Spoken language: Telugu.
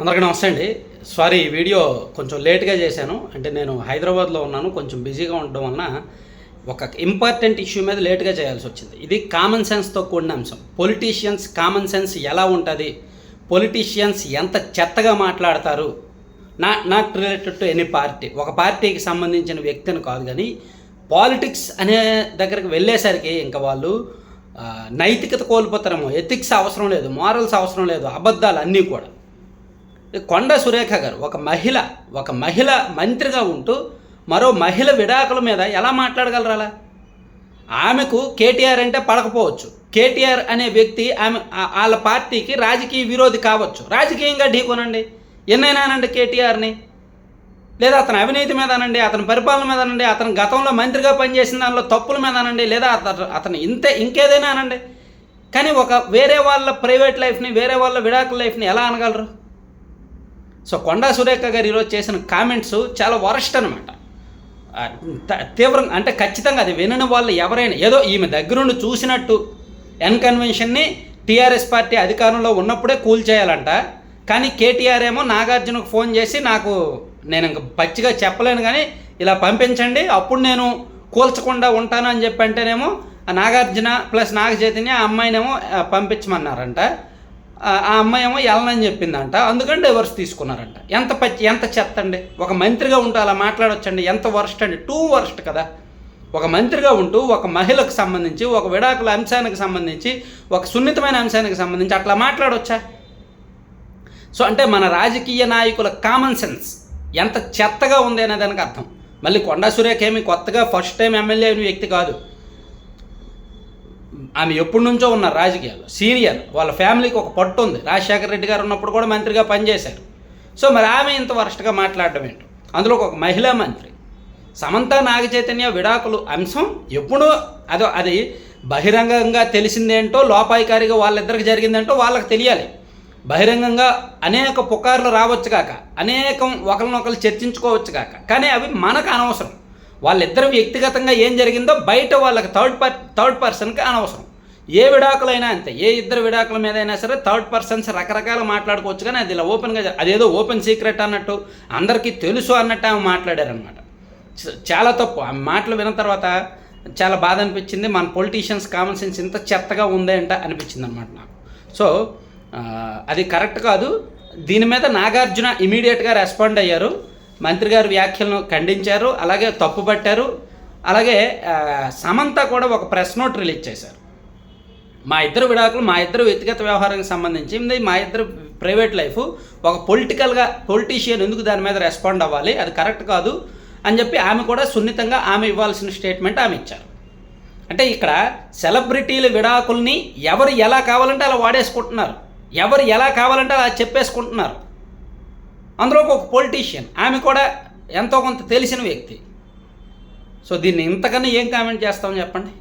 అందరికీ నమస్తే అండి. సారీ, ఈ వీడియో కొంచెం లేట్గా చేశాను. అంటే నేను హైదరాబాద్లో ఉన్నాను, కొంచెం బిజీగా ఉండడం వలన ఒక ఇంపార్టెంట్ ఇష్యూ మీద లేట్గా చేయాల్సి వచ్చింది. ఇది కామన్ సెన్స్తో కూడిన అంశం. పొలిటీషియన్స్ కామన్ సెన్స్ ఎలా ఉంటుంది, పొలిటీషియన్స్ ఎంత చెత్తగా మాట్లాడతారు, not related to any party, ఒక పార్టీకి సంబంధించిన వ్యక్తిని కాదు, కానీ పాలిటిక్స్ అనే దగ్గరికి వెళ్ళేసరికి ఇంకా వాళ్ళు నైతికత కోల్పోతారేమో, ఎథిక్స్ అవసరం లేదు, మారల్స్ అవసరం లేదు, అబద్ధాలు అన్నీ కూడా. కొండా సురేఖ గారు ఒక మహిళ మంత్రిగా ఉంటూ మరో మహిళ విడాకుల మీద ఎలా మాట్లాడగలరు? అలా ఆమెకు కేటీఆర్ అంటే పడకపోవచ్చు, కేటీఆర్ అనే వ్యక్తి ఆమె వాళ్ళ పార్టీకి రాజకీయ విరోధి కావచ్చు, రాజకీయంగా ఢీకొనండి, ఎన్నైనానండి కేటీఆర్ని, లేదా అతని అవినీతి మీద అనండి, అతని పరిపాలన మీద అనండి, అతను గతంలో మంత్రిగా పనిచేసిన దానిలో తప్పుల మీద అనండి, లేదా అతను ఇంకేదైనా అనండి. కానీ ఒక వేరే వాళ్ళ ప్రైవేట్ లైఫ్ని, వేరే వాళ్ళ విడాకుల లైఫ్ని ఎలా అనగలరు? సో కొండా సురేఖ గారు ఈరోజు చేసిన కామెంట్స్ చాలా వరస్ట్ అనమాట. తీవ్రంగా, అంటే ఖచ్చితంగా అది వినని వాళ్ళు ఎవరైనా ఏదో ఈమె దగ్గరుండి చూసినట్టు కన్వెన్షన్ని టీఆర్ఎస్ పార్టీ అధికారంలో ఉన్నప్పుడే కూల్చేయాలంట. కానీ కేటీఆర్ ఏమో నాగార్జునకు ఫోన్ చేసి నేను ఇంక పచ్చిగా చెప్పలేను కానీ ఇలా పంపించండి, అప్పుడు నేను కూల్చకుండా ఉంటాను అని చెప్పి అంటేనేమో నాగార్జున ప్లస్ నాగ చైతన్య ఆ అమ్మాయినేమో పంపించమన్నారంట. ఆ అమ్మాయి ఏమో వెళ్ళనని చెప్పిందంట, అందుకని డైవర్స్ తీసుకున్నారంట. ఎంత చెత్త అండి! ఒక మంత్రిగా ఉంటూ అలా మాట్లాడొచ్చండి? ఎంత వర్స్ట్ అండి, టూ వర్స్ట్ కదా. ఒక మంత్రిగా ఉంటూ ఒక మహిళకు సంబంధించి, ఒక విడాకుల అంశానికి సంబంధించి, ఒక సున్నితమైన అంశానికి సంబంధించి అట్లా మాట్లాడొచ్చా? సో అంటే మన రాజకీయ నాయకుల కామన్ సెన్స్ ఎంత చెత్తగా ఉంది అనే దానికి అర్థం. మళ్ళీ కొండా సురేఖ ఏమి కొత్తగా ఫస్ట్ టైం ఎమ్మెల్యే అయిన వ్యక్తి కాదు. ఆమె ఎప్పటి నుంచో ఉన్నారు రాజకీయాల్లో, సీనియర్, వాళ్ళ ఫ్యామిలీకి ఒక పట్టు ఉంది. రాజశేఖర రెడ్డి గారు ఉన్నప్పుడు కూడా మంత్రిగా పనిచేశారు. సో మరి ఆమె ఇంత వరస్ట్గా మాట్లాడడం ఏంటో, అందులో ఒక మహిళా మంత్రి. సమంత నాగ చైతన్య విడాకులు అంశం ఎప్పుడూ అది బహిరంగంగా తెలిసిందేంటో, లోపాయికారిగా వాళ్ళిద్దరికి జరిగిందేంటో వాళ్ళకి తెలియాలి. బహిరంగంగా అనేక పుకార్లు రావచ్చు కాక, అనేకం ఒకరినొకరు చర్చించుకోవచ్చు కాక, కానీ అవి మనకు అనవసరం. వాళ్ళిద్దరు వ్యక్తిగతంగా ఏం జరిగిందో బయట వాళ్ళకి థర్డ్ పర్సన్కి అనవసరం. ఏ విడాకులైనా అంతే, ఏ ఇద్దరు విడాకుల మీద అయినా సరే థర్డ్ పర్సన్స్ రకరకాలు మాట్లాడుకోవచ్చు, కానీ అది ఇలా ఓపెన్గా అదేదో ఓపెన్ సీక్రెట్ అన్నట్టు, అందరికీ తెలుసు అన్నట్టు ఆమె మాట్లాడారనమాట. చాలా తప్పు. ఆమె మాటలు విన్న తర్వాత చాలా బాధ అనిపించింది. మన పొలిటీషియన్స్ కామన్ సెన్స్ ఇంత చెత్తగా ఉందేంట అనిపించింది అనమాట నాకు. సో అది కరెక్ట్ కాదు. దీని మీద నాగార్జున ఇమీడియట్గా రెస్పాండ్ అయ్యారు, మంత్రి గారి వ్యాఖ్యలను ఖండించారు, అలాగే తప్పుపట్టారు. అలాగే సమంత కూడా ఒక ప్రెస్ నోట్ రిలీజ్ చేశారు. మా ఇద్దరు విడాకులు మా ఇద్దరు వ్యక్తిగత వ్యవహారానికి సంబంధించింది, మా ఇద్దరు ప్రైవేట్ లైఫ్, ఒక పొలిటీషియన్ ఎందుకు దాని మీద రెస్పాండ్ అవ్వాలి, అది కరెక్ట్ కాదు అని చెప్పి ఆమె కూడా సున్నితంగా ఆమె ఇవ్వాల్సిన స్టేట్మెంట్ ఆమె ఇచ్చారు. అంటే ఇక్కడ సెలబ్రిటీల విడాకుల్ని ఎవరు ఎలా కావాలంటే అలా వాడేసుకుంటున్నారు, ఎవరు ఎలా కావాలంటే అలా చెప్పేసుకుంటున్నారు. అందులో ఒక పొలిటీషియన్, ఆమె కూడా ఎంతో కొంత తెలిసిన వ్యక్తి. సో దీన్ని ఇంతకన్నా ఏం కామెంట్ చేస్తామని చెప్పండి.